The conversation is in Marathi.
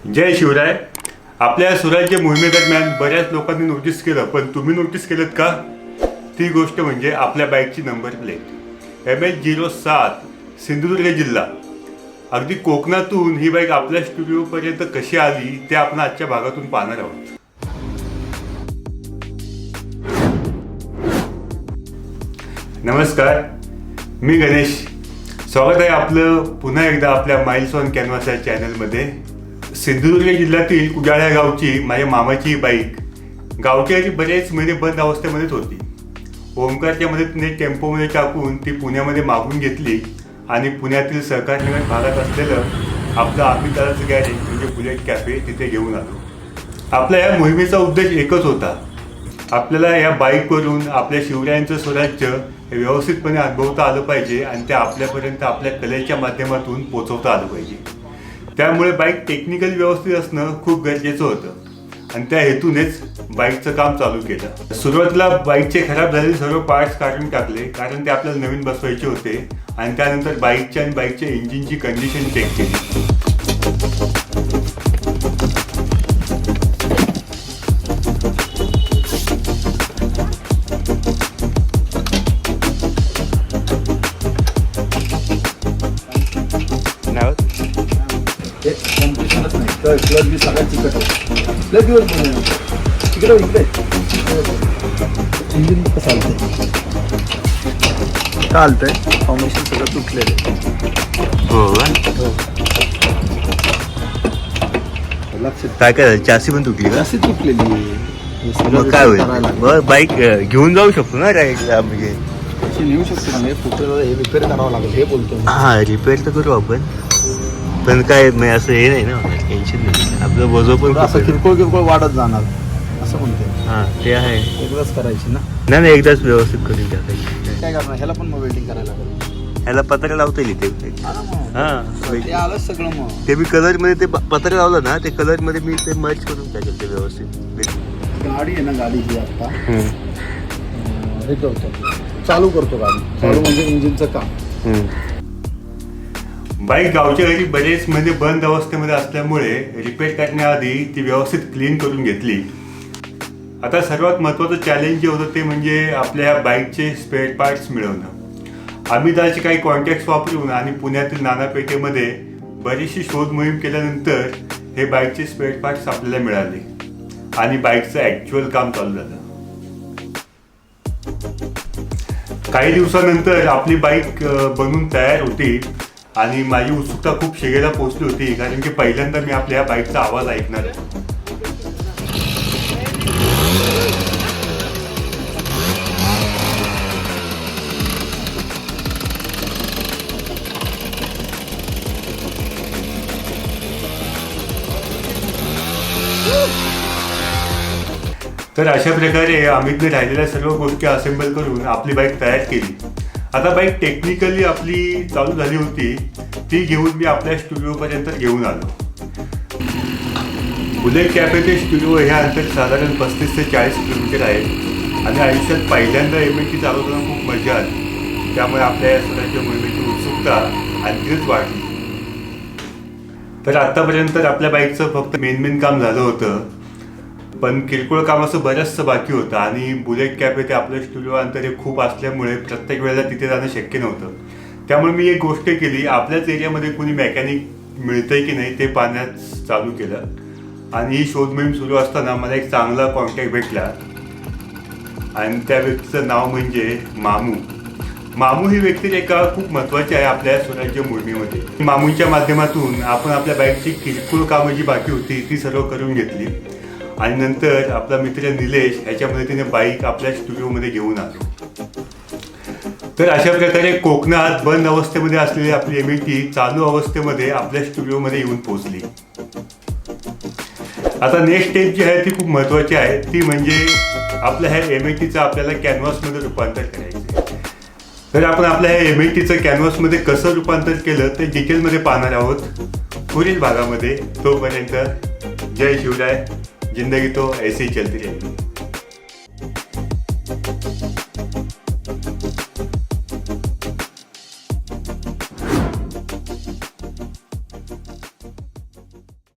जय शिवराय. आपल्या स्वराज्य मोहिमेदरम्यान बऱ्याच लोकांनी नोटीस केलं, पण तुम्ही नोटीस केलं का? ती गोष्ट म्हणजे आपल्या बाईकची नंबर प्लेट MH07 सिंधुदुर्ग जिल्हा. अगदी कोकणातून ही बाईक आपल्या स्टुडिओपर्यंत कशी आली ते आपण आजच्या भागातून पाहणार आहोत. नमस्कार, मी गणेश. स्वागत आहे आपलं पुन्हा एकदा आपल्या माइल्स ऑन कॅनव्हास या चॅनलमध्ये. सिंधुदुर्ग जिल्ह्यातील कुडाळ गावची माझ्या मामाची बाईक गावठी बरेच महिने बंद अवस्थेमध्येच होती. ओमकारच्या मदतीने टेम्पोमध्ये टाकून ती पुण्यामध्ये मागून घेतली आणि पुण्यातील सहकारनगर भागात असलेलं आपलं अमिताचं गॅरेज म्हणजे बुलेट कॅफे तिथे घेऊन आलो. आपल्या या मोहिमेचा उद्देश एकच होता, आपल्याला या बाईकवरून आपल्या शिवरायांचं स्वराज्य हे व्यवस्थितपणे अनुभवता आलं पाहिजे आणि ते आपल्यापर्यंत आपल्या कलेच्या माध्यमातून पोचवता आलं पाहिजे. त्यामुळे बाईक टेक्निकल व्यवस्थित असणं खूप गरजेचं होतं आणि त्या हेतूनेच बाईकचं काम चालू केलं. सुरुवातीला बाईकचे खराब झालेले सर्व पार्ट्स काढून टाकले, कारण ते आपल्याला नवीन बसवायचे होते. आणि त्यानंतर बाईकच्या आणि बाईकच्या इंजिनची कंडिशन चेक केली. क्लच बी सगळ्यात चिकट आहे. लय दिवस बोलून तिकडे इकडे इंजिन कसं चालतंय फॉर्मेशन सगळं तुटलेलं आहे. लक्षात काय काय चासी पण तुटली का? अशी तुटलेली. मग काय होईल? बाईक घेऊन जाऊ शकतो ना राईडला, म्हणजे अशी नेऊ शकतो ना. फुटेला हे रिपेअर करावं लागेल हे बोलतो. हा, रिपेअर तर करू आपण, पण काय असं हे नाही ना, टेन्शन नाही. आपलं वजन पण असं किरकोळ वाढत जाणार असं म्हणते. हा, ते आहे. एकदाच करायची ना. नाही एकदाच व्यवस्थित करून टाकायची. काय करणार, ह्याला पण मग वेल्डिंग करायला लागेल. ह्याला पत्रा लावता येईल ते. हा, ते आलंच सगळं. मग ते मी कलर मध्ये ते पत्रा लावलं ना, ते कलर मध्ये मी ते मर्ज करून टाकेल ते व्यवस्थित. गाडी आहे ना, गाडी ही आता हे करतो, चालू करतो गाडी. चालू म्हणजे इंजिनचं काम. बाईक गावच्या घरी बरेच महिने बंद अवस्थेमध्ये असल्यामुळे रिपेअर करण्याआधी ती व्यवस्थित क्लीन करून घेतली. आता सर्वात महत्त्वाचं चॅलेंज जे होतं ते म्हणजे आपल्या ह्या बाईकचे स्पेअर पार्ट्स मिळवणं. आम्ही त्याचे काही कॉन्टॅक्ट्स वापरून आणि पुण्यातील नानापेठेमध्ये बरीचशी शोध मोहीम केल्यानंतर हे बाईकचे स्पेअर पार्ट्स आपल्याला मिळाले आणि बाईकचं ॲक्च्युअल काम चालू झालं. काही दिवसानंतर आपली बाईक बनून तयार होती आणि माझी उत्सुकता खूप शिगेला पोहोचली होती, कारण की पहिल्यांदा मी आपल्या या बाईकचा आवाज ऐकणार होतो. तर अशा प्रकारे अमितने राहिलेल्या सर्व गोष्टी असेंबल करून आपली बाईक तयार केली. आता बाईक टेक्निकली आपली चालू झाली होती, ती घेऊन मी आपल्या स्टुडिओपर्यंत घेऊन आलो. बुलेट कॅफे ते स्टुडिओ हे अंतर साधारण 35 ते 40 किलोमीटर आहे आणि आयुष्यात पहिल्यांदा MH चालवताना खूप मजा आली. त्यामुळे आपल्या या स्वराज्य मोहिमेची उत्सुकता आणखीच वाढली. तर आत्तापर्यंत आपल्या बाईकचं फक्त मेन काम झालं होतं, पण किरकोळ काम असं बरंचसं बाकी होतं आणि बुलेट कॅफे ते आपलं स्टुडिओ अंतर हे खूप असल्यामुळे प्रत्येक वेळेला तिथे जाणं शक्य नव्हतं. त्यामुळे मी एक गोष्ट केली, आपल्याच एरियामध्ये कोणी मेकॅनिक मिळतंय की नाही ते पाहण्यास चालू केलं. आणि ही शोध मोहीम सुरू असताना मला एक चांगला कॉन्टॅक्ट भेटला आणि त्या व्यक्तीचं नाव म्हणजे मामू. मामू ही व्यक्ती एका खूप महत्त्वाची आहे आपल्या स्वराज्य मोहिमेमध्ये. मामूंच्या माध्यमातून आपण आपल्या बाईकची किरकोळ कामं जी बाकी होती ती सर्व करून घेतली आणि नंतर आपला मित्र निलेश ह्याच्या मदतीने बाईक आपल्या स्टुडिओमध्ये घेऊन आलो. तर अशा प्रकारे कोकणात बंद अवस्थेमध्ये असलेली आपली MH चालू अवस्थेमध्ये आपल्या स्टुडिओमध्ये येऊन पोहोचली. आता नेक्स्ट स्टेप जी आहे ती खूप महत्त्वाची आहे, ती म्हणजे आपल्या ह्या MH आपल्याला कॅनव्हासमध्ये रूपांतर करायचं. तर आपण आपल्या ह्या MH कॅनव्हासमध्ये कसं रूपांतर केलं ते डिटेलमध्ये पाहणार आहोत पुढील भागामध्ये. तोपर्यंत जय शिवराय. जिंदगी तो ऐसी ही चलती रहेगी.